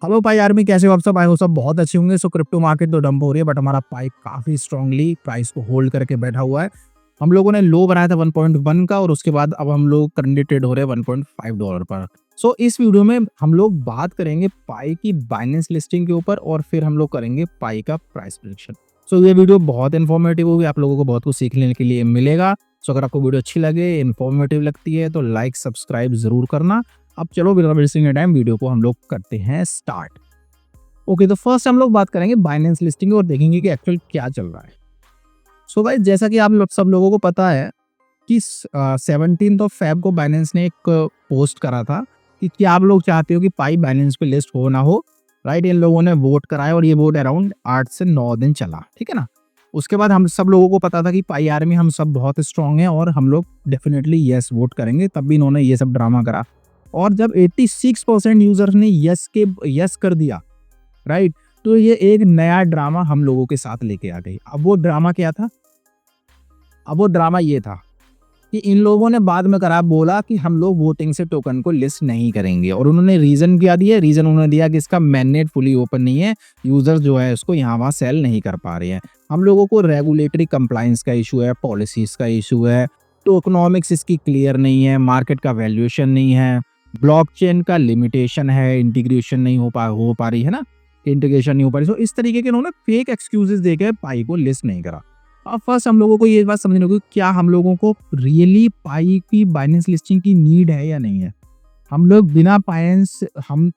Hello पाई army, कैसे हो आप सब? आई हो सब बहुत अच्छे होंगे। सो क्रिप्टो मार्केट तो डंप हो रही है, बट हमारा पाई काफी स्ट्रांगली प्राइस को होल्ड करके बैठा हुआ है। हम लोगों ने लो बनाया था 1.1 का, और उसके बाद अब हम लोग करंटली ट्रेड हो रहे हैं $1.5 पर। सो इस वीडियो में हम लोग बात करेंगे पाई की बाइनेंस लिस्टिंग के ऊपर, और फिर हम लोग करेंगे पाई का प्राइस प्रेडिक्शन। सो ये वीडियो बहुत इन्फॉर्मेटिव होगी, आप लोगों को बहुत कुछ सीखने के लिए मिलेगा। सो अगर आपको वीडियो अच्छी लगे, इन्फॉर्मेटिव लगती है, तो लाइक सब्सक्राइब जरूर करना। अब चलो बिना वेस्टिंग टाइम वीडियो को हम लोग करते हैं स्टार्ट। ओके, तो फर्स्ट हम लोग बात करेंगे बाइनेंस लिस्टिंग और देखेंगे कि एक्चुअल क्या चल रहा है। सो भाई, जैसा कि आप लोग सब लोगों को पता है कि 17 ऑफ फेब को बाइनेंस ने एक पोस्ट करा था कि क्या आप लोग चाहते हो कि पाई बाइनेंस पे लिस्ट हो ना हो। राइट, इन लोगों ने वोट कराया और ये वोट अराउंड 8 से 9 दिन चला, ठीक है ना। उसके बाद हम सब लोगों को पता था कि पाई आर्मी हम सब बहुत स्ट्रांग हैं और हम लोग डेफिनेटली यस वोट करेंगे, तब भी इन्होंने ये सब ड्रामा करा। और जब 86% यूजर्स ने यस कर दिया, राइट, तो ये एक नया ड्रामा हम लोगों के साथ लेके आ गई। अब वो ड्रामा क्या था? अब वो ड्रामा ये था कि इन लोगों ने बाद में करा बोला कि हम लोग वोटिंग से टोकन को लिस्ट नहीं करेंगे, और उन्होंने रीजन क्या दिया? रीजन उन्होंने दिया कि इसका मैनेट फुली ओपन नहीं है, यूजर जो है इसको यहाँ वहाँ सेल नहीं कर पा रहे हैं। हम लोगों को रेगुलेटरी कंप्लाइंस का इशू है, पॉलिसीज का इशू है, टोकनॉमिक्स इसकी क्लियर नहीं है, मार्केट का वैल्यूएशन नहीं है, ब्लॉकचेन का लिमिटेशन है, इंटीग्रेशन नहीं हो पा रही है ना, इंटीग्रेशन नहीं हो पा रही। सो इस तरीके के उन्होंने फेक एक्सक्यूजेस देके पाई को लिस्ट नहीं करा। अब फर्स्ट हम लोगों को ये बात समझनी होगी, क्या हम लोगों को रियली पाई की बाइनेंस लिस्टिंग की नीड है या नहीं है। हम लोग बिना बाइनेंस हम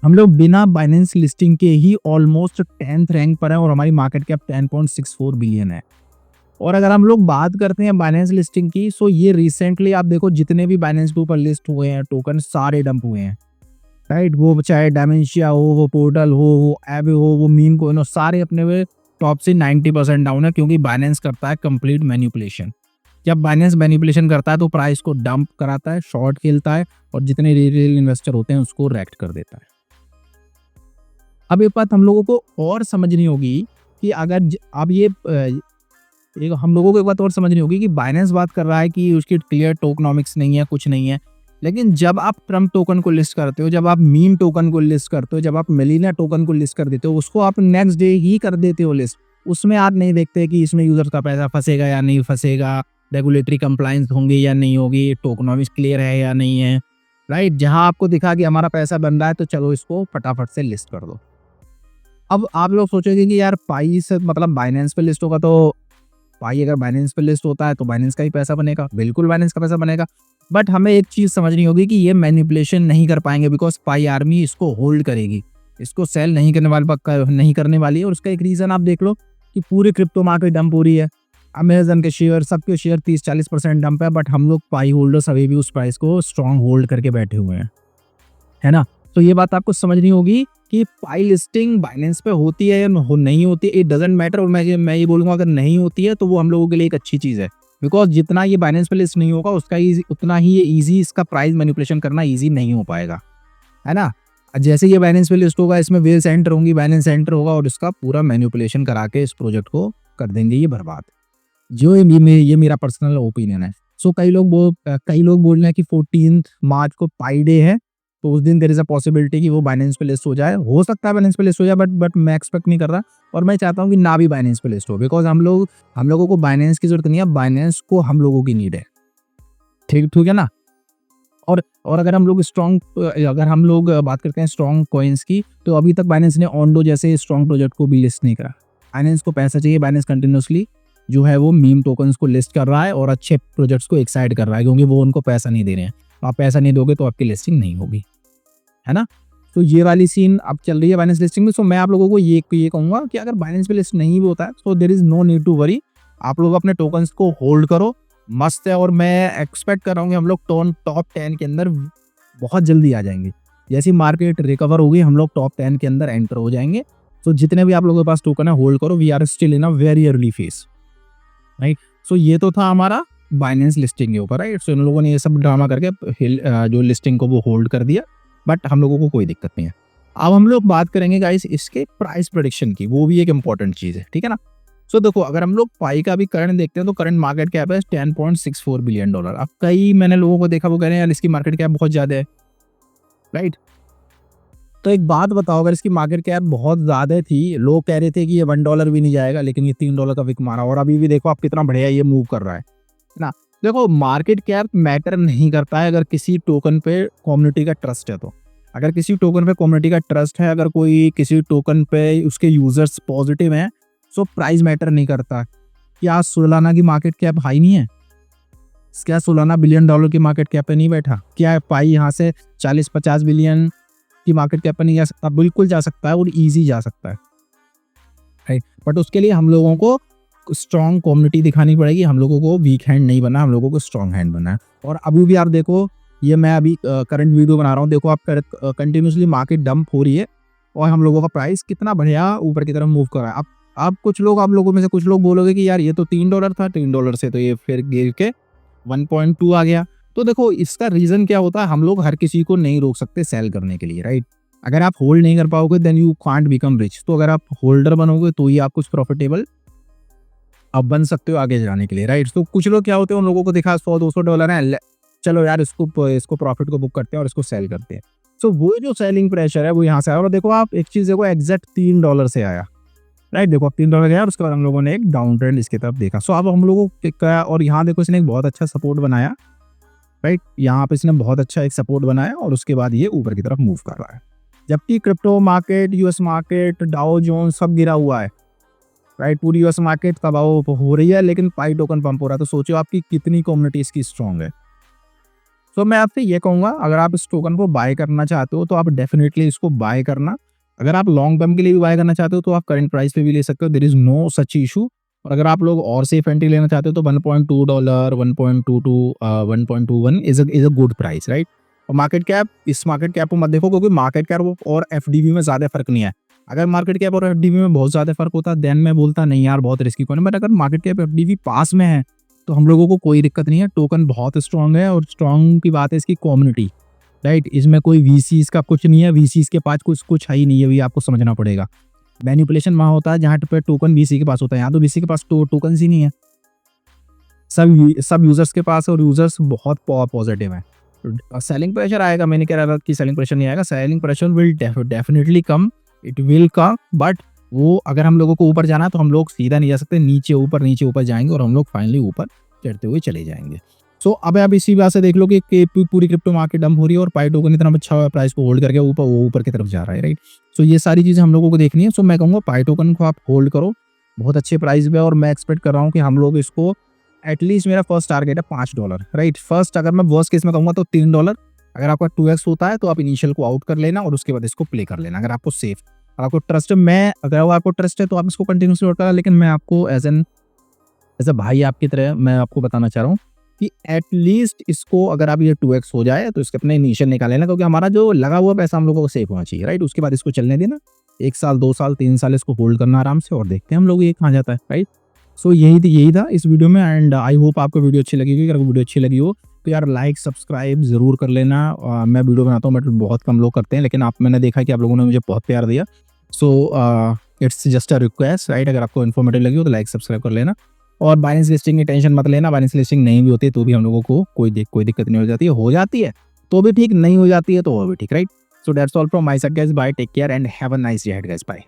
लोग बिना बाइनेंस लिस्टिंग के ही ऑलमोस्ट 10th रैंक पर है, और हमारी मार्केट कैप 10.64 बिलियन है। और अगर हम लोग बात करते हैं बाइनेंस लिस्टिंग की, सो ये रिसेंटली आप देखो जितने भी बाइनेंस के ऊपर लिस्ट हुए हैं टोकन, सारे डंप हुए हैं। राइट, वो चाहे डायमेंशिया हो, वो पोर्टल हो, वो ऐप हो, वो मीम कोइन हो, सारे अपने वे टॉप से 90% डाउन है, क्योंकि बाइनेंस करता है कंप्लीट मैनिपुलेशन। जब बाइनेंस मैनिपुलेशन करता है तो प्राइस को डंप कराता है, शॉर्ट खेलता है, और जितने रिटेल इन्वेस्टर होते हैं उसको रेक्ट कर देता है। अब ये बात हम लोगों को और समझनी होगी कि अब ये एक हम लोगों को एक बात और समझनी होगी कि बाइनेंस बात कर रहा है कि उसकी क्लियर टोकनॉमिक्स नहीं है, कुछ नहीं है। लेकिन जब आप ट्रम्प टोकन को लिस्ट करते हो, जब आप मीम टोकन को लिस्ट करते हो, जब आप मेलिना टोकन को लिस्ट कर देते हो, उसको आप नेक्स्ट डे ही कर देते हो लिस्ट। उसमें आप नहीं देखते कि इसमें यूजर का पैसा फंसेगा या नहीं फंसेगा, रेगुलेटरी कंप्लाइंस होंगी या नहीं होगी, टोकनॉमिक्स क्लियर है या नहीं है। राइट, जहां आपको दिखा कि हमारा पैसा बन रहा है, तो चलो इसको फटाफट से लिस्ट कर दो। अब आप लोग सोचोगे कि यार पाई से मतलब बाइनेंस पे लिस्ट होगा, तो पाई अगर बाइनेंस पे लिस्ट होता है तो बाइनेंस का ही पैसा बनेगा। बिल्कुल बाइनेंस का पैसा बनेगा, बट हमें एक चीज समझनी होगी कि ये मैनिपुलेशन नहीं कर पाएंगे, बिकॉज पाई आर्मी इसको होल्ड करेगी, इसको सेल नहीं करने नहीं करने वाली है। और उसका एक रीजन आप देख लो कि पूरी क्रिप्टो मार्केट डंप हो रही है। अमेजन के शेयर, सबके शेयर 30-40% डंप है, बट हम लोग पाई होल्डर्स अभी भी उस प्राइस को स्ट्रॉन्ग होल्ड करके बैठे हुए हैं, है ना। तो ये बात आपको समझनी होगी कि पाई लिस्टिंग बाइनेंस पे होती है या नहीं होती है, इट डजंट मैटर। और मैं ये बोलूँगा अगर नहीं होती है तो वो हम लोगों के लिए एक अच्छी चीज़ है, बिकॉज जितना ये बाइनेंस पे लिस्ट नहीं होगा उसका उतना ही ये ईजी, इसका प्राइस मैनिपुलेशन करना ईजी नहीं हो पाएगा, है ना। जैसे ये बाइनेंस पे लिस्ट होगा, इसमें वेल सेंटर होंगी, बाइनेंस सेंटर होगा, और इसका पूरा मैनिपुलेशन करा के इस प्रोजेक्ट को कर देंगे ये बर्बाद। जो ये मेरा पर्सनल ओपिनियन है। सो कई लोग बोल रहे हैं कि 14 मार्च को पाई डे है, तो उस दिन देयर इज अ पॉसिबिलिटी कि वो बाइनेंस पे लिस्ट हो जाए। हो सकता है बाइनेंस पे लिस्ट हो जाए, बट मैं एक्सपेक्ट नहीं कर रहा, और मैं चाहता हूँ कि ना भी बाइनेंस पे लिस्ट हो, बिकॉज हम लोगों को बाइनेंस की जरूरत नहीं है, बाइनेंस को हम लोगों की नीड है। ठीक ठीक है ना। और अगर हम लोग बात करते हैं स्ट्रॉन्ग कॉइन्स की, तो अभी तक बाइनेंस ने ऑन्डो जैसे स्ट्रॉन्ग प्रोजेक्ट को भी लिस्ट नहीं करा। बाइनेंस को पैसा चाहिए, बाइनेंस कंटिन्यूसली जो है वो मीम टोकन्स को लिस्ट कर रहा है और अच्छे प्रोजेक्ट्स को एक्साइट कर रहा है, क्योंकि वो उनको पैसा नहीं दे रहे हैं। आप पैसा नहीं दोगे तो आपकी लिस्टिंग नहीं होगी, है ना। तो ये वाली सीन अब चल रही है बाइनेंस लिस्टिंग में। सो मैं आप लोगों को ये कहूंगा कि अगर बाइनेंस पे लिस्ट नहीं भी होता है, so there is no need to worry. आप लोग अपने टोकन्स को होल्ड करो, मस्त है। और मैं एक्सपेक्ट कर रहा हूँ कि हम लोग टॉप 10 के अंदर बहुत जल्दी आ जाएंगे। जैसी मार्केट रिकवर होगी, हम लोग टॉप 10 के अंदर एंटर हो जाएंगे। सो जितने भी आप लोगों के पास टोकन है, होल्ड करो, we are still in a very early phase, right. So ये तो था हमारा बाइनेंस लिस्टिंग के ऊपर, राइट। सो इन लोगों ने ये सब ड्रामा करके जो लिस्टिंग को वो होल्ड कर दिया, बट हम लोगों को कोई दिक्कत नहीं है। अब हम लोग बात करेंगे गाइस इसके प्राइस प्रेडिक्शन की, वो भी एक इंपॉर्टेंट चीज है, ठीक है ना। सो देखो, अगर हम लोग पाई का भी करंट देखते हैं, तो करंट मार्केट कैप है $10.64 बिलियन। अब मैंने लोगों को देखा वो कह रहे हैं यार इसकी मार्केट कैप बहुत ज्यादा है, राइट। तो एक बात बताओ, अगर इसकी मार्केट कैप बहुत ज़्यादा थी, लोग कह रहे थे कि ये $1 भी नहीं जाएगा, लेकिन ये $3 का विक मारा और अभी भी देखो आप कितना बढ़िया ये मूव कर रहा है ना। देखो मार्केट कैप मैटर नहीं करता है अगर किसी टोकन पे कम्युनिटी का ट्रस्ट है तो। अगर किसी टोकन पे कम्युनिटी का ट्रस्ट है, अगर कोई किसी टोकन पे उसके यूजर्स पॉजिटिव हैं, सो प्राइस मैटर नहीं करता। क्या सोलाना की मार्केट कैप हाई नहीं है? क्या सोलाना $1 बिलियन की मार्केट कैप पे नहीं बैठा? क्या पाई यहाँ से 40-50 बिलियन की मार्केट कैप पे नहीं जा सकता? बिल्कुल जा सकता है और इजी जा सकता है, राइट। बट उसके लिए हम लोगों को स्ट्रॉन्ग कम्युनिटी दिखानी पड़ेगी, हम लोगों को वीक हैंड नहीं बना, हम लोगों को स्ट्रॉन्ग हैंड बना है। और अभी भी आप देखो, ये मैं अभी करंट वीडियो बना रहा हूँ, देखो आप कंटिन्यूसली मार्केट डंप हो रही है और हम लोगों का प्राइस कितना बढ़िया ऊपर की तरफ मूव कर रहा है। अब आप कुछ लोग, आप लोगों में से कुछ लोग बोलोगे कि यार ये तो $3 था, $3 से तो ये फिर गिर के 1.2 आ गया। तो देखो इसका रीजन क्या होता है, हम लोग हर किसी को नहीं रोक सकते सेल करने के लिए, राइट। अगर आप होल्ड नहीं कर पाओगे then you can't become rich. तो अगर आप होल्डर बनोगे तो ही आप कुछ प्रॉफिटेबल आप बन सकते हो आगे जाने के लिए, राइट। तो कुछ लोग क्या होते हैं, उन लोगों को दिखा $100-200 है, चलो यार इसको प्रॉफिट को बुक करते हैं और इसको सेल करते हैं। सो वो जो सेलिंग प्रेशर है वो यहाँ से आया। और देखो आप एक चीज देखो, एग्जैक्ट $3 से आया, राइट। देखो अब $3 गया और उसके बाद हम लोगों ने एक डाउन ट्रेंड इसकी तरफ देखा। सो अब हम लोगों को क्या, और यहाँ देखो इसने एक बहुत अच्छा सपोर्ट बनाया, राइट। यहाँ पे इसने बहुत अच्छा एक सपोर्ट बनाया और उसके बाद ये ऊपर की तरफ मूव कर रहा है। जबकि crypto market, US market, Dow Jones सब गिरा हुआ है, राइट। पूरी यूएस मार्केट तबाह हो रही है लेकिन पाई टोकन पंप हो रहा है। तो सोचो आपकी कितनी कम्युनिटी इसकी स्ट्रांग है। तो मैं आपसे ये कहूँगा, अगर आप इस टोकन को बाय करना चाहते हो तो आप डेफिनेटली इसको बाय करना। अगर आप लॉन्ग टर्म के लिए भी बाय करना चाहते हो तो आप करंट प्राइस पे भी ले सकते हो, there is no such issue. और अगर आप लोग और सेफ एंट्री लेना चाहते हो तो $1.2, 1.22, 1.21 is a good price, right. और मार्केट कैप, इस मार्केट कैप को मत देखो क्योंकि मार्केट कैप और एफडीबी में ज़्यादा फर्क नहीं है। अगर मार्केट कैप और एफडीबी में बहुत ज़्यादा फर्क होता देन मैं बोलता नहीं यार बहुत रिस्की कौन है। बट अगर मार्केट कैप एफडीबी पास में है तो हम लोगों को कोई दिक्कत नहीं है। टोकन बहुत स्ट्रांग है और स्ट्रांग की बात है इसकी कम्युनिटी, राइट। इसमें कोई वीसीज का कुछ नहीं है, वीसीज के पास कुछ है ही नहीं है, ये आपको समझना पड़ेगा। मैनिपुलेशन वहाँ होता है जहाँ पे टोकन वीसी के पास होता है, यहाँ तो वीसी के पास टोकन ही नहीं है, सब यूजर्स के पास, और यूजर्स बहुत पॉजिटिव है। सेलिंग प्रेशर आएगा, मैंने कह रहा था कि सेलिंग प्रेशर नहीं आएगा, selling pressure will definitely come, it will come. But वो अगर हम लोगों को ऊपर जाना है तो हम लोग सीधा नहीं जा सकते, नीचे ऊपर जाएंगे और हम लोग फाइनली ऊपर चढ़ते हुए चले जाएंगे। सो अब आप इसी बात से देख लो कि पूरी क्रिप्टो मार्केट डंप हो रही है और पाई टोकन इतना अच्छा प्राइस को होल्ड करके ऊपर की तरफ जा रहा है, राइट। सो ये सारी चीज़ें हम लोगों को देखनी है। सो मैं कहूँगा पाई टोकन को आप होल्ड करो, बहुत अच्छे प्राइस पे, और मैं एक्सपेक्ट कर रहा हूँ कि हम लोग इसको, एटलीस्ट मेरा फर्स्ट टारगेट है $5, राइट। फर्स्ट अगर मैं वर्स्ट केस में कहूँगा तो $3। अगर आपका 2x होता है तो आप इनिशियल को आउट कर लेना और उसके बाद इसको प्ले कर लेना। अगर आपको सेफ, आपको ट्रस्ट है, अगर आपको ट्रस्ट है तो आप इसको कंटिन्यूसली होल्ड करा। लेकिन मैं आपको एज अ भाई आपकी तरह मैं आपको बताना चाह रहा हूँ कि एटलीस्ट इसको अगर आप ये 2x हो जाए तो इसके अपने इनिशियल निकाल लेना, क्योंकि हमारा जो लगा हुआ पैसा हम लोगों को सेफ होना चाहिए, राइट। उसके बाद इसको चलने देना, 1 साल 2 साल 3 साल इसको होल्ड करना आराम से और देखते हैं हम लोग ये कहाँ जाता है, राइट। सो यही था इस वीडियो में, एंड आई होप आपको वीडियो अच्छी लगेगी। अगर वीडियो अच्छी लगी हो तो यार लाइक सब्सक्राइब जरूर कर लेना। मैं वीडियो बनाता हूँ बट बहुत कम लोग करते हैं, लेकिन मैंने देखा कि आप लोगों ने मुझे बहुत प्यार दिया। So it's just a request, right. अगर आपको इन्फॉर्मेटिव लगी हो तो लाइक सब्सक्राइब कर लेना। और बाइनेंस लिस्टिंग की टेंशन मत लेना, बाइनेंस लिस्टिंग नहीं भी होती तो भी हम लोगों को कोई दिक्कत नहीं हो जाती है तो भी ठीक, नहीं हो जाती है तो वो भी ठीक, right. So that's all from my side guys, bye, take care and have a nice day ahead guys, bye.